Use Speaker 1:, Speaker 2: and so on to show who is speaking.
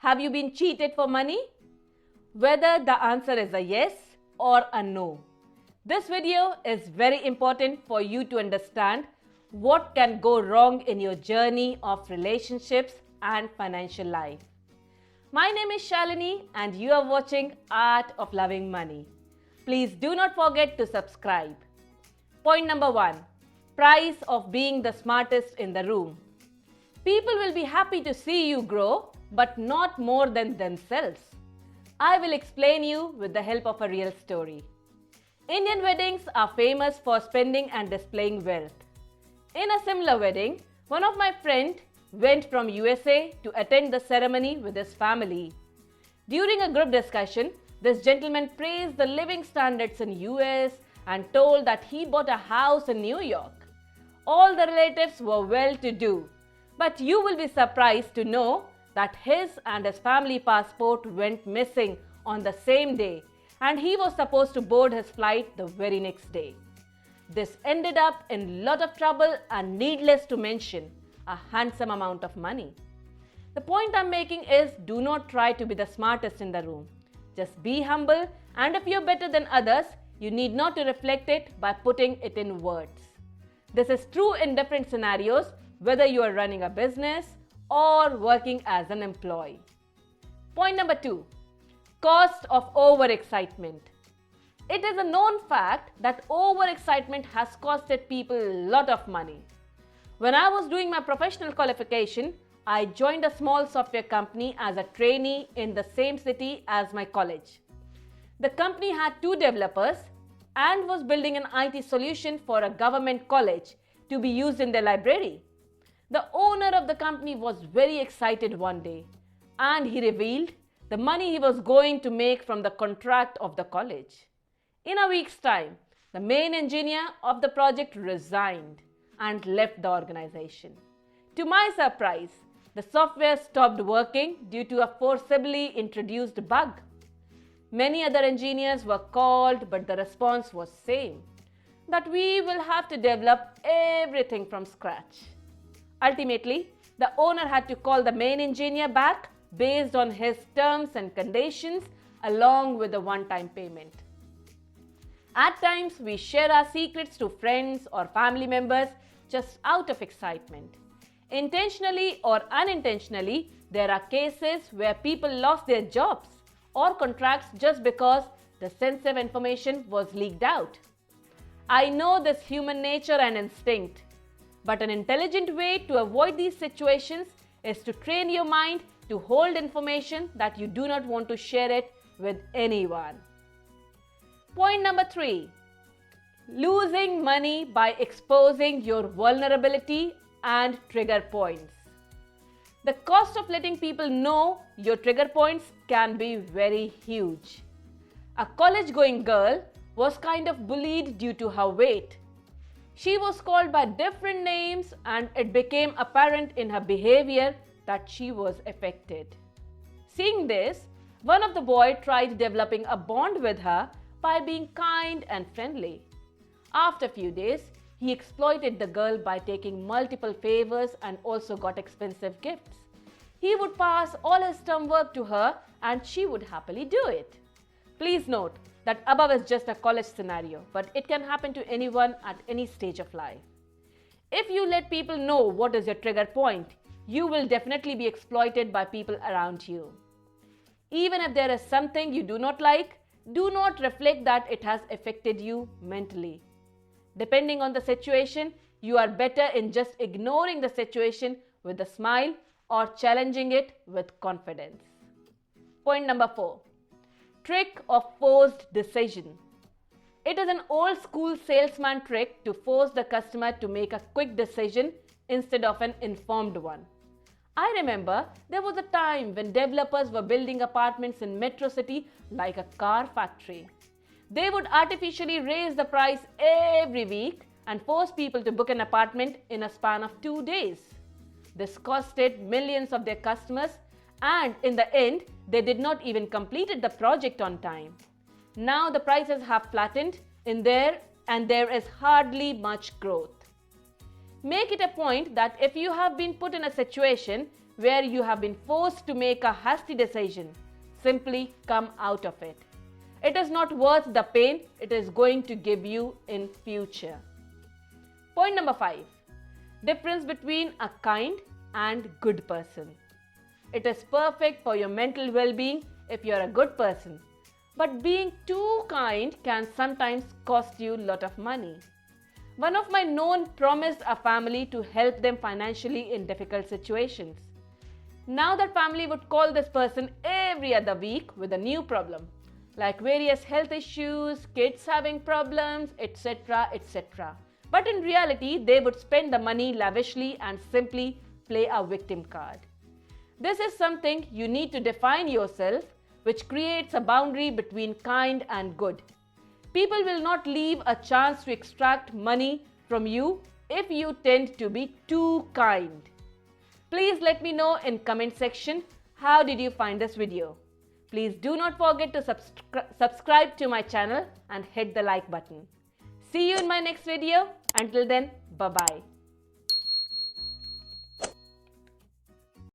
Speaker 1: Have you been cheated for money? Whether the answer is a yes or a no. This video is very important for you to understand what can go wrong in your journey of relationships and financial life. My name is Shalini and you are watching Art of Loving Money. Please do not forget to subscribe. Point number 1. Price of being the smartest in the room. People will be happy to see you grow, but not more than themselves. I will explain you with the help of a real story. Indian weddings are famous for spending and displaying wealth. In a similar wedding, one of my friends went from USA to attend the ceremony with his family. During a group discussion, this gentleman praised the living standards in US and told that he bought a house in New York. All the relatives were well-to-do, but you will be surprised to know that his and his family passport went missing on the same day and he was supposed to board his flight the very next day. This ended up in lot of trouble and, needless to mention, a handsome amount of money. The point I'm making is, do not try to be the smartest in the room. Just be humble, and if you're better than others, you need not to reflect it by putting it in words. This is true in different scenarios, whether you are running a business or working as an employee. Point number 2. Cost of overexcitement. It is a known fact that overexcitement has costed people a lot of money. When I was doing my professional qualification, I joined a small software company as a trainee in the same city as my college. The company had 2 developers and was building an IT solution for a government college to be used in their library. The owner of the company was very excited one day and he revealed the money he was going to make from the contract of the college. In a week's time, the main engineer of the project resigned and left the organization. To my surprise, the software stopped working due to a forcibly introduced bug. Many other engineers were called, but the response was same, that we will have to develop everything from scratch. Ultimately, the owner had to call the main engineer back based on his terms and conditions along with the one-time payment. At times, we share our secrets to friends or family members just out of excitement. Intentionally or unintentionally, there are cases where people lost their jobs or contracts just because the sensitive information was leaked out. I know this human nature and instinct, but an intelligent way to avoid these situations is to train your mind to hold information that you do not want to share it with anyone. Point number 3. Losing money by exposing your vulnerability and trigger points. The cost of letting people know your trigger points can be very huge. A college-going girl was kind of bullied due to her weight. She was called by different names and it became apparent in her behavior that she was affected. Seeing this, one of the boys tried developing a bond with her by being kind and friendly. After a few days, he exploited the girl by taking multiple favors and also got expensive gifts. He would pass all his term work to her and she would happily do it. Please note that above is just a college scenario, but it can happen to anyone at any stage of life. If you let people know what is your trigger point, you will definitely be exploited by people around you. Even if there is something you do not like, do not reflect that it has affected you mentally. Depending on the situation, you are better in just ignoring the situation with a smile or challenging it with confidence. Point number 4. Trick of forced decision. It is an old school salesman trick to force the customer to make a quick decision instead of an informed one. I remember there was a time when developers were building apartments in Metro City like a car factory. They would artificially raise the price every week and force people to book an apartment in a span of 2 days. This costed millions of their customers and in the end, they did not even complete the project on time. Now the prices have flattened in there and there is hardly much growth. Make it a point that if you have been put in a situation where you have been forced to make a hasty decision. Simply come out of it. It is not worth the pain it is going to give you in future. Point number 5. Difference between a kind and good person. It is perfect for your mental well-being if you are a good person. But being too kind can sometimes cost you a lot of money. One of my known promised a family to help them financially in difficult situations. Now that family would call this person every other week with a new problem, like various health issues, kids having problems, etc., etc. But in reality, they would spend the money lavishly and simply play a victim card. This is something you need to define yourself, which creates a boundary between kind and good. People will not leave a chance to extract money from you if you tend to be too kind. Please let me know in comment section how did you find this video. Please do not forget to subscribe to my channel and hit the like button. See you in my next video. Until then, bye-bye.